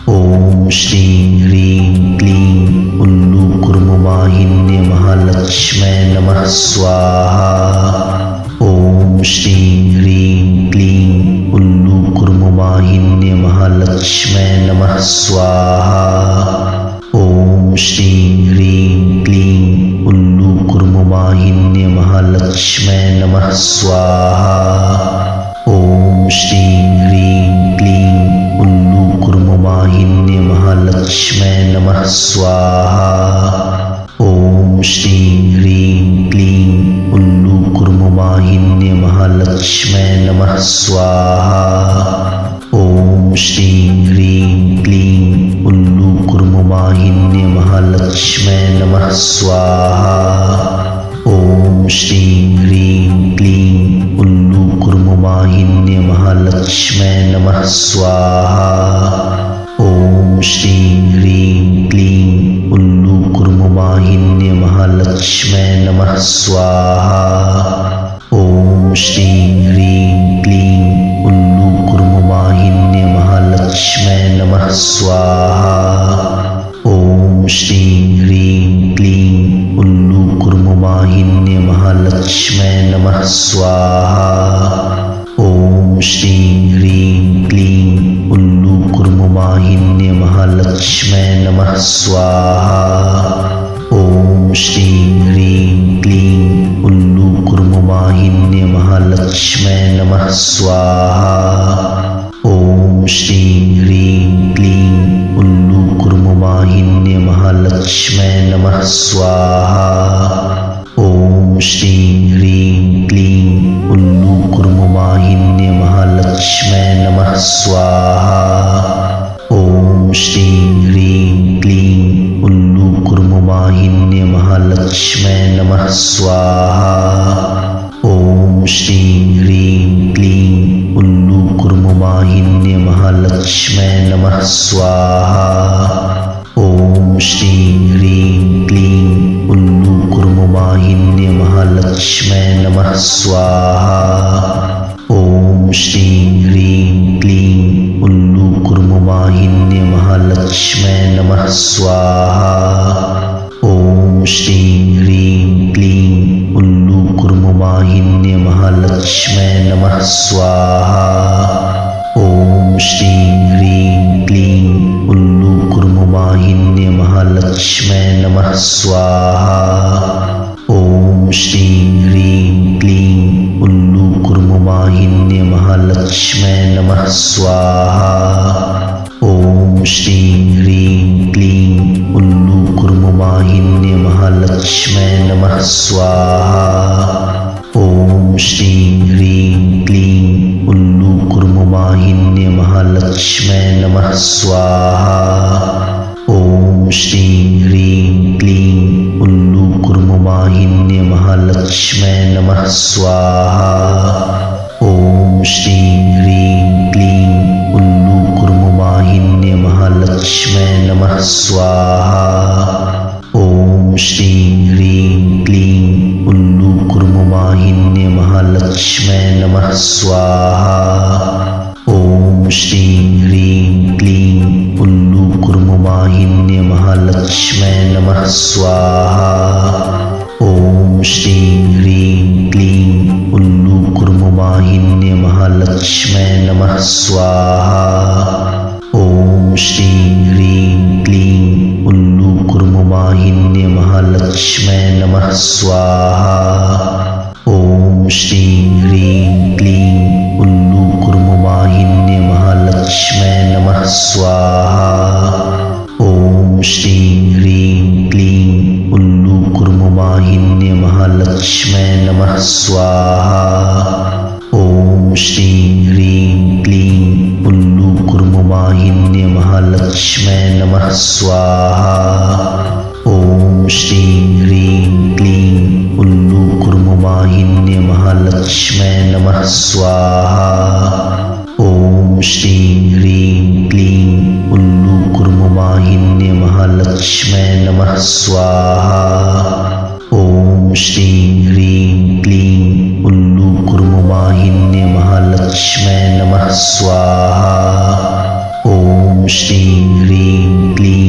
ॐ श्रीं ह्रीं क्लीं उल्लूकुर्मवाहिन्ये महालक्ष्मै नमः स्वाहा। ॐ श्रीं ह्रीं क्लीं उल्लूकुर्मवाहिन्ये महालक्ष्मै नमः स्वाहा। ॐ श्रीं ह्रीं क्लीं उल्लूकुर्मवाहिन्ये महालक्ष्मै नमः स्वाहा। ॐ श्रीं ह्रीं क्लीं उल्लूकुर्मवाहिन्ये महालक्ष्मै नमः स्वाहा। ॐ श्रीं ह्रीं क्लीं उल्लूकुर्मवाहिन्ये महालक्ष्मै नमः स्वाहा। ॐ श्रीं ह्रीं क्लीं उल्लूकुर्मवाहिन्ये महालक्ष्मै महालक्ष्मै नमः स्वाहा। ओम श्रीं ह्रीं क्लीं उल्लूकुर्मवाहिन्ये महालक्ष्मै नमः स्वाहा। ओम श्रीं ह्रीं क्लीं उल्लूकुर्मवाहिन्ये महालक्ष्मै नमः स्वाहा। ओम श्रीं ह्रीं क्लीं उल्लूकुर्मवाहिन्ये महालक्ष्मै नमः स्वाहा। ओम श्रीं ह्रीं क्लीं उल्लूकुर्मवाहिन्ये महालक्ष्मै नमः स्वाहा। ओम श्रीं ह्रीं क्लीं उल्लूकुर्मवाहिन्ये महालक्ष्मै नमः स्वाहा। ओम श्रीं ह्रीं क्लीं उल्लूकुर्मवाहिन्ये महालक्ष्मै नमः स्वाहा। ओम श्रीं ह्रीं क्लीं उल्लूकुर्मवाहिन्ये महालक्ष्मै नमः स्वाहा। ओम श्रीं ह्रीं क्लीं उल्लूकुर्मवाहिन्ये महालक्ष्मै नमः स्वाहा। ओम श्रीं ह्रीं क्लीं उल्लूकुर्मवाहिन्ये महालक्ष्मै नमः स्वाहा। ओम श्रीं ह्रीं क्लीं उल्लूकुर्मवाहिन्ये महालक्ष्मै नमः स्वाहा। ओम श्रीं ह्रीं क्लीं उल्लूकुर्मवाहिन्ये महालक्ष्मै नमः स्वाहा। ओम श्रीं ह्रीं क्लीं उल्लूकुर्मवाहिन्ये महालक्ष्मै नमः स्वाहा। ओम श्रीं ह्रीं क्लीं उल्लूकुर्मवाहिन्ये महालक्ष्मै नमः स्वाहा। ओम श्रीं ह्रीं क्लीं उल्लूकुर्मवाहिन्ये महालक्ष्मै नमः स्वाहा। ओम श्रीं ह्रीं क्लीं उल्लूकुर्मवाहिन्ये महालक्ष्मै नमः स्वाहा। ओम श्रीं ह्रीं क्लीं उल्लूकुर्मवाहिन्ये महालक्ष्मै नमः स्वाहा। ओम श्रीं ह्रीं क्लीं उल्लूकुर्मवाहिन्ये महालक्ष्मै नमः स्वाहा। ओम श्रीं ह्रीं क्लीं उल्लूकुर्मवाहिन्ये महालक्ष्मै नमः स्वाहा। ओम श्रीं ह्रीं क्लीं उल्लूकुर्मवाहिन्ये महालक्ष्मै नमः स्वाहा। ओम श्रीं ह्रीं क्लीं उल्लूकुर्मवाहिन्ये महालक्ष्मै नमः स्वाहा। ओम श्रीं ह्रीं क्लीं उल्लूकुर्मवाहिन्ये महालक्ष्मै नमः स्वाहा। ओम श्रीं ह्रीं क्लीं उल्लूकुर्मवाहिन्ये महालक्ष्मै नमः स्वाहा। ओम श्रीं ह्रीं क्लीं उल्लूकुर्मवाहिन्ये महालक्ष्मै नमः स्वाहा। ओम श्रीं ह्रीं क्लीं उल्लूकुर्मवाहिन्ये महालक्ष्मै नमः स्वाहा। ओम श्रीं ह्रीं क्लीं उल्लूकुर्मवाहिन्ये महालक्ष्मै नमः स्वाहा। ओम श्रीं ह्रीं क्लीं उल्लूकुर्मवाहिन्ये महालक्ष्मै नमः स्वाहा। ओम श्रीं ह्रीं क्लीं उल्लूकुर्मवाहिन्ये महालक्ष्मै नमः स्वाहा। ओम श्रीं ह्रीं क्लीं उल्लूकुर्मवाहिन्ये महालक्ष्मै नमः स्वाहा। ओम श्रीं ह्रीं क्लीं उल्लूकुर्मवाहिन्ये महालक्ष्मै नमः स्वाहा। ओम श्रीं ह्रीं क्लीं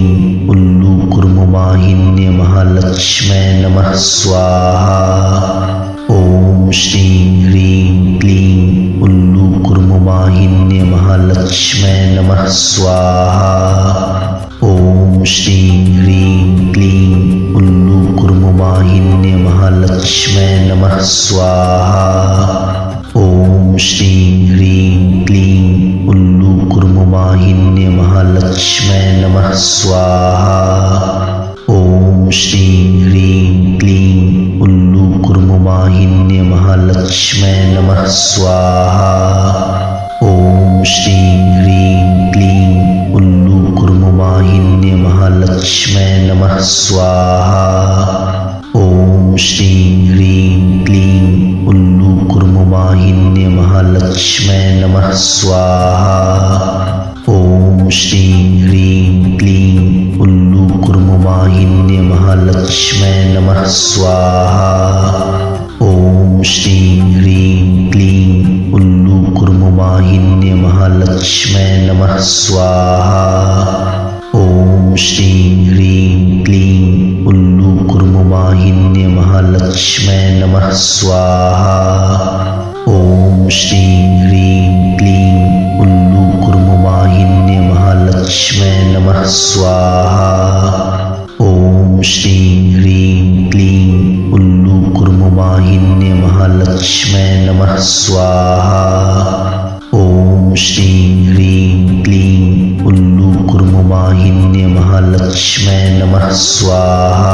उल्लूकुर्मवाहिन्ये महालक्ष्मै नमः स्वाहा। ओम श्रीं ह्रीं क्लीं उल्लूकुर्मवाहिन्ये महालक्ष्मै नमः स्वाहा। ओम श्रीं ह्रीं क्लीं उल्लूकुर्मवाहिन्ये महालक्ष्मै नमः स्वाहा। ओम श्रीं ह्रीं क्लीं उल्लूकुर्मवाहिन्ये महालक्ष्मै नमः स्वाहा। ओम श्रीं ह्रीं क्लीं उल्लूकुर्मवाहिन्ये महालक्ष्मै नमः स्वाहा। ओम श्रीं ह्रीं क्लीं उल्लू कुर्मवाहिन्ये महालक्ष्मै नमः स्वाहा। ओम श्रीं ह्रीं क्लीं उल्लू कुर्मवाहिन्ये महालक्ष्मै नमः स्वाहा। ओम श्रीं ह्रीं क्लीं उल्लू कुर्मवाहिन्ये महालक्ष्मै नमः स्वाहा। ओम श्रीं ह्रीं क्लीं उल्लू कुर्मवाहिन्ये महालक्ष्मै नमः स्वाहा। ओम श्रीं ह्रीं क्लीं उल्लू कुर्मवाहिन्ये महालक्ष्मै नमः स्वाहा। ओम श्रीं ह्रीं क्लीं उल्लू कुर्मवाहिन्ये महालक्ष्मै नमः स्वाहा। ओम श्रीं ह्रीं क्लीं उल्लू कुर्मवाहिन्ये महालक्ष्मै नमः स्वाहा। ओम श्रीं ह्रीं क्लीं उल्लू कुर्मवाहिन्ये महालक्ष्मै नमः स्वाहा।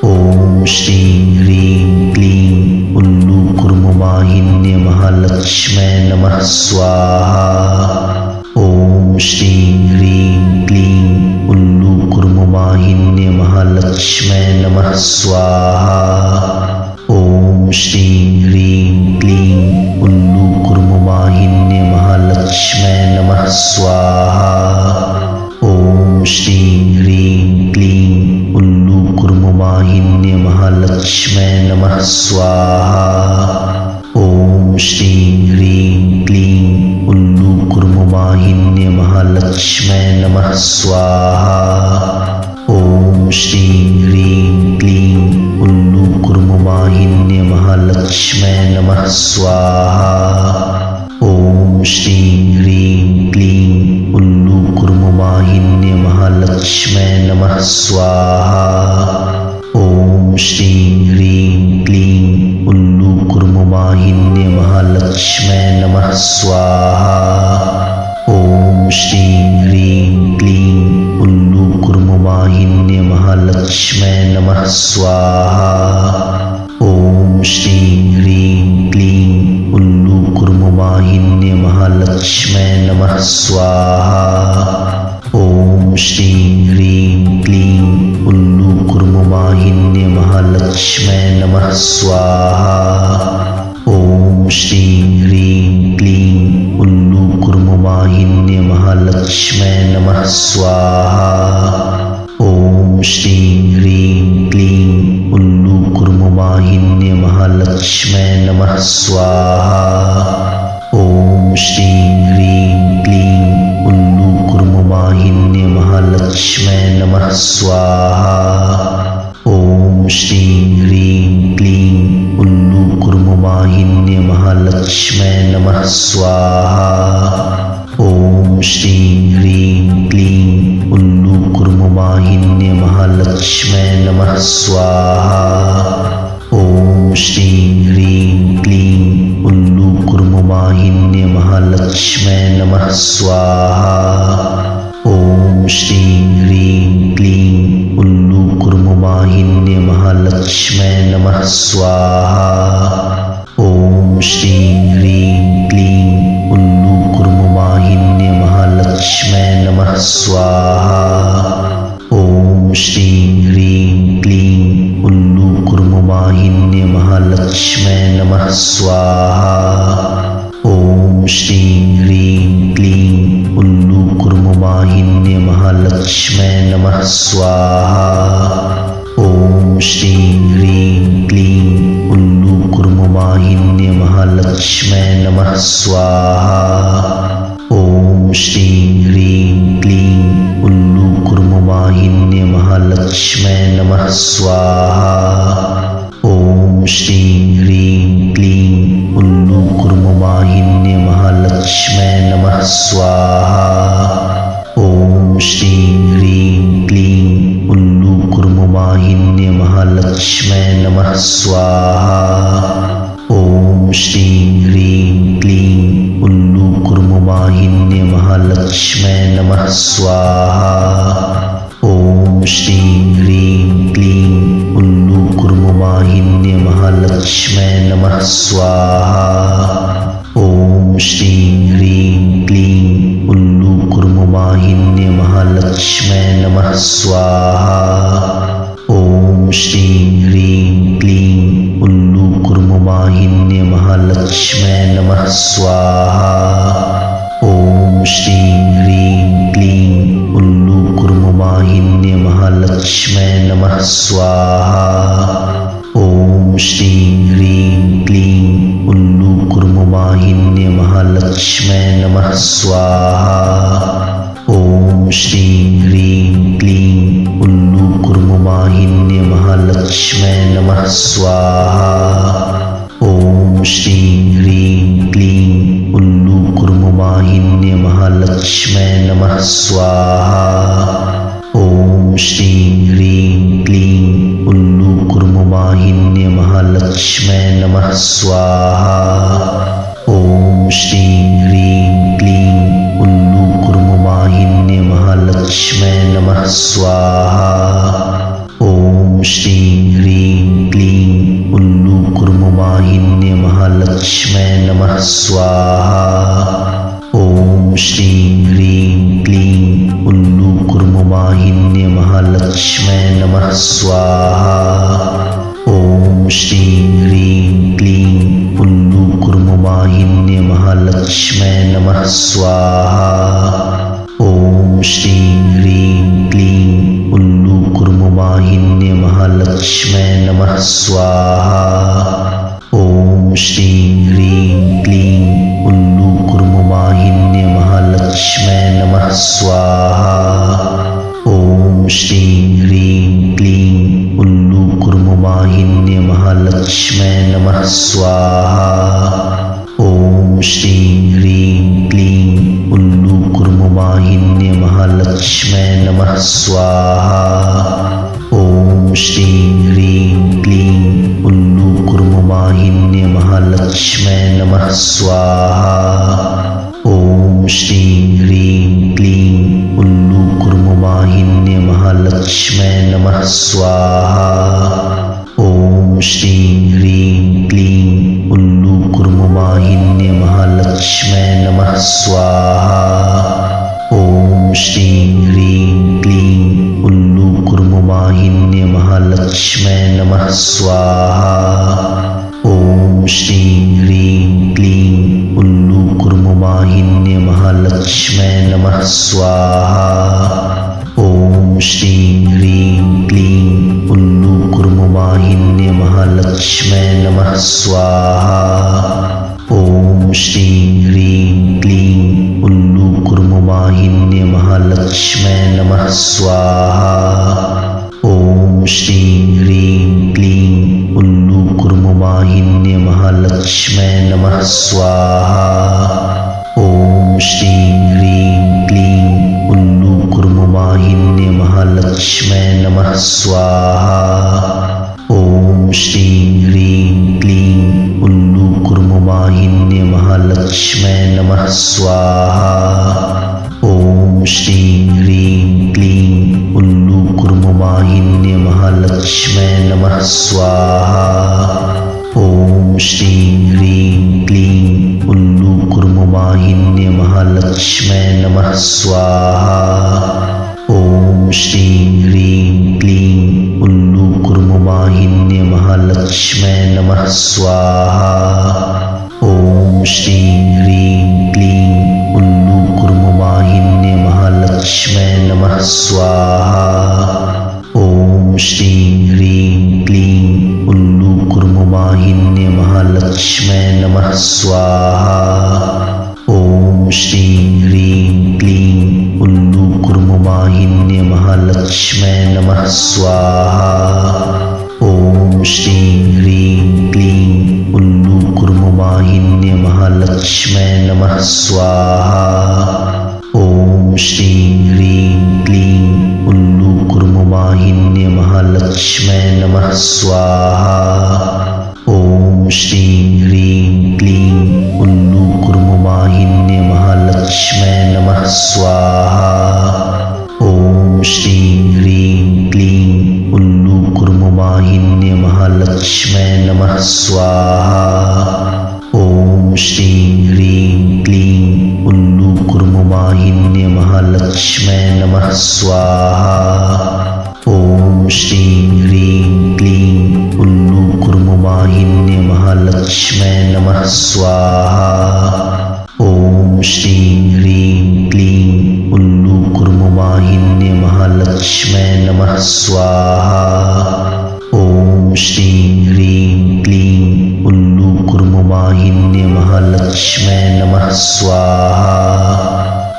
ओम श्रीं ह्रीं क्लीं उल्लू कुर्मवाहिन्ये महालक्ष्मै नमः स्वाहा। ओम श्रीं ह्रीं क्लीं उल्लू कुर्मवाहिन्ये महालक्ष्मै नमः स्वाहा। ओम श्रीं ह्रीं क्लीं उल्लू कुर्मवाहिन्ये महालक्ष्मै नमः स्वाहा। ओम श्रीं ह्रीं क्लीं उल्लू कुर्मवाहिन्ये महालक्ष्मै नमः स्वाहा। ओम श्रीं ह्रीं क्लीं उल्लू कुर्मवाहिन्ये महालक्ष्मै नमः स्वाहा। ओम श्रीं ह्रीं क्लीं उल्लू कुर्मवाहिन्ये महालक्ष्मै नमः स्वाहा। ओम श्रीं ह्रीं क्लीं उल्लू कुर्मवाहिन्ये महालक्ष्मै नमः स्वाहा। ओम श्रीं ह्रीं क्लीं उल्लू कुर्मवाहिन्ये महालक्ष्मै नमः स्वाहा। ओम श्रीं ह्रीं क्लीं उल्लू कुर्मवाहिन्ये महालक्ष्मै नमः स्वाहा। ओम श्रीं ह्रीं क्लीं उल्लू कुर्मवाहिन्ये महालक्ष्मै नमः स्वाहा। ओम श्रीं ह्रीं क्लीं उल्लू कुर्मवाहिन्ये महालक्ष्मै नमः स्वाहा। ओम श्रीं ह्रीं क्लीं उल्लू कुर्मवाहिन्ये महालक्ष्मै नमः स्वाहा। ओम श्रीं ह्रीं क्लीं उल्लू कुर्मवाहिन्ये महालक्ष्मै नमः स्वाहा। ओम श्रीं ह्रीं क्लीं उल्लू कुर्मवाहिन्ये महालक्ष्मै नमः स्वाहा। ओम श्रीं ह्रीं क्लीं उल्लू कुर्मवाहिन्ये महालक्ष्मै नमः स्वाहा। ओम श्रीं ह्रीं क्लीं उल्लू कुर्मवाहिन्ये महालक्ष्मै नमः स्वाहा। ओम श्रीं ह्रीं क्लीं उल्लू कुर्मवाहिन्ये महालक्ष्मै नमः स्वाहा। ओम श्रीं ह्रीं क्लीं उल्लू कुर्मवाहिन्ये महालक्ष्मै नमः स्वाहा। ओम श्रीं ह्रीं क्लीं उल्लू कुर्मवाहिन्ये महालक्ष्मै नमः स्वाहा। ओम श्रीं ह्रीं क्लीं उल्लू कुर्मवाहिन्ये महालक्ष्मै नमः स्वाहा। ओम श्रीं ह्रीं क्लीं उल्लू कुर्मवाहिन्ये महालक्ष्मै नमः स्वाहा। ओम श्रीं ह्रीं क्लीं उल्लू कुर्मवाहिन्ये महालक्ष्मै नमः स्वाहा। ओम श्रीं ह्रीं क्लीं उल्लू कुर्मवाहिन्ये महालक्ष्मै नमः स्वाहा। ओम श्रीं ह्रीं क्लीं उल्लू कुर्मवाहिन्ये महालक्ष्मै नमः स्वाहा। ओम श्रीं ह्रीं क्लीं उल्लू कुर्मवाहिन्ये महालक्ष्मै नमः स्वाहा। ओम श्रीं ह्रीं क्लीं उल्लू कुर्मवाहिन्ये महालक्ष्मै नमः स्वाहा। ओम श्रीं ह्रीं क्लीं उल्लू कुर्मवाहिन्ये महालक्ष्मै नमः स्वाहा। ओम श्रीं ह्रीं क्लीं उल्लू कुर्मवाहिन्ये महालक्ष्मै नमः स्वाहा। ॐ श्रीं ह्रीं क्लीं उल्लूकुर्मवाहिन्ये महालक्ष्मै नमः स्वाहा। ॐ श्रीं ह्रीं क्लीं उल्लूकुर्मवाहिन्ये महालक्ष्मै नमः स्वाहा। ॐ श्रीं ह्रीं क्लीं उल्लूकुर्मवाहिन्ये महालक्ष्मै नमः स्वाहा। ॐ श्रीं ह्रीं क्लीं उल्लूकुर्मवाहिन्ये महालक्ष्मै नमः स्वाहा। ॐ श्रीं ह्रीं क्लीं उल्लूकुर्मवाहिन्ये महालक्ष्मै नमः स्वाहा। ॐ श्रीं ह्रीं क्लीं उल्लूकुर्मवाहिन्ये महालक्ष्मै नमः स्वाहा। ॐ श्रीं ह्रीं क्लीं उल्लूकुर्मवाहिन्ये महालक्ष्मै नमः स्वाहा। ॐ श्रीं ह्रीं क्लीं उल्लूकुर्मवाहिन्ये महालक्ष्मै नमः स्वाहा। ॐ श्रीं ह्रीं क्लीं उल्लूकुर्मवाहिन्ये महालक्ष्मै नमः स्वाहा। ॐ श्रीं ह्रीं क्लीं उल्लूकुर्मवाहिन्ये महालक्ष्मै नमः स्वाहा। ॐ श्रीं ह्रीं क्लीं उल्लूकुर्मवाहिन्ये महालक्ष्मै नमः स्वाहा। ॐ श्रीं ह्रीं क्लीं उल्लूकुर्मवाहिन्ये महालक्ष्मै नमः स्वाहा। ॐ श्रीं ह्रीं क्लीं उल्लूकुर्मवाहिन्ये महालक्ष्मै नमः स्वाहा। ॐ श्रीं ह्रीं क्लीं उल्लूकुर्मवाहिन्ये महालक्ष्मै नमः स्वाहा। ॐ श्रीं ह्रीं क्लीं उल्लूकुर्मवाहिन्ये महालक्ष्मै नमः स्वाहा। ॐ श्रीं ह्रीं क्लीं उल्लूकुर्मवाहिन्ये महालक्ष्मै नमः स्वाहा। ॐ श्रीं ह्रीं क्लीं उल्लूकुर्मवाहिन्ये महालक्ष्मै नमः स्वाहा। ॐ श्रीं ह्रीं क्लीं उल्लूकुर्मवाहिन्ये महालक्ष्मै नमः स्वाहा। ॐ श्रीं ह्रीं क्लीं उल्लूकुर्मवाहिन्ये महालक्ष्मै नमः स्वाहा। ॐ श्रीं ह्रीं क्लीं उल्लूकुर्मवाहिन्ये महालक्ष्मै नमः स्वाहा। ॐ श्रीं ह्रीं क्लीं उल्लूकुर्मवाहिन्ये महालक्ष्मै नमः स्वाहा। ॐ श्रीं ह्रीं क्लीं उल्लूकुर्मवाहिन्ये महालक्ष्मै नमः स्वाहा। ॐ श्रीं ह्रीं क्लीं उल्लूकुर्मवाहिन्ये महालक्ष्मै नमः स्वाहा। ॐ श्रीं ह्रीं क्लीं उल्लूकुर्मवाहिन्ये महालक्ष्मै नमः स्वाहा। ॐ श्रीं ह्रीं क्लीं उल्लूकुर्मवाहिन्ये महालक्ष्मै नमः स्वाहा। ॐ श्रीं ह्रीं क्लीं उल्लूकुर्मवाहिन्ये महालक्ष्मै नमः स्वाहा। ॐ श्रीं ह्रीं क्लीं उल्लूकुर्मवाहिन्ये महालक्ष्मै नमः स्वाहा। ॐ श्रीं ह्रीं क्लीं उल्लूकुर्मवाहिन्ये महालक्ष्मै नमः स्वाहा। ॐ श्रीं ह्रीं क्लीं उल्लूकुर्मवाहिन्ये महालक्ष्मै नमः स्वाहा। ॐ श्रीं ह्रीं क्लीं उल्लूकुर्मवाहिन्ये महालक्ष्मै नमः स्वाहा। ॐ श्रीं ह्रीं क्लीं उल्लूकुर्मवाहिन्ये महालक्ष्मै नमः स्वाहा। ॐ श्रीं ह्रीं क्लीं उल्लूकुर्मवाहिन्ये महालक्ष्मै नमः स्वाहा। ॐ श्रीं ह्रीं क्लीं उल्लूकुर्मवाहिन्ये महालक्ष्मै नमः स्वाहा। ॐ श्रीं ह्रीं क्लीं उल्लूकुर्मवाहिन्ये महालक्ष्मै नमः स्वाहा। ॐ श्रीं ह्रीं क्लीं उल्लूकुर्मवाहिन्ये महालक्ष्मै नमः नमः स्वाहा। ओम श्रीं ह्रीं क्लीं उल्लूकुर्मुवाहिन्ये महालक्ष्मै नमः स्वाहा। ओम श्रीं ह्रीं क्लीं उल्लूकुर्मुवाहिन्ये महालक्ष्मै नमः स्वाहा। ओम श्रीं ह्रीं क्लीं उल्लूकुर्मुवाहिन्ये महालक्ष्मै नमः स्वाहा।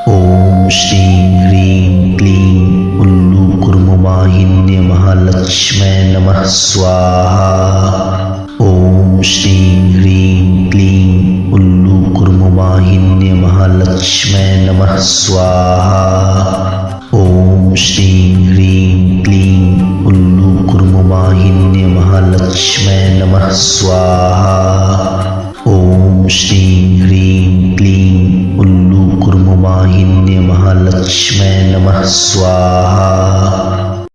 ओम श्रीं ह्रीं क्लीं उल्लूकुर्मुवाहिन्ये महालक्ष्मै नमः स्वाहा। ओम श्रीं ह्रीं क्लीं उल्लूकुर्मुवाहिन्ये महालक्ष्मै नमः स्वाहा। ओम श्रीं ह्रीं क्लीं उल्लूकुर्मुवाहिन्ये महालक्ष्मै नमः स्वाहा। ओम श्रीं ह्रीं क्लीं उल्लूकुर्मुवाहिन्ये महालक्ष्मै नमः स्वाहा।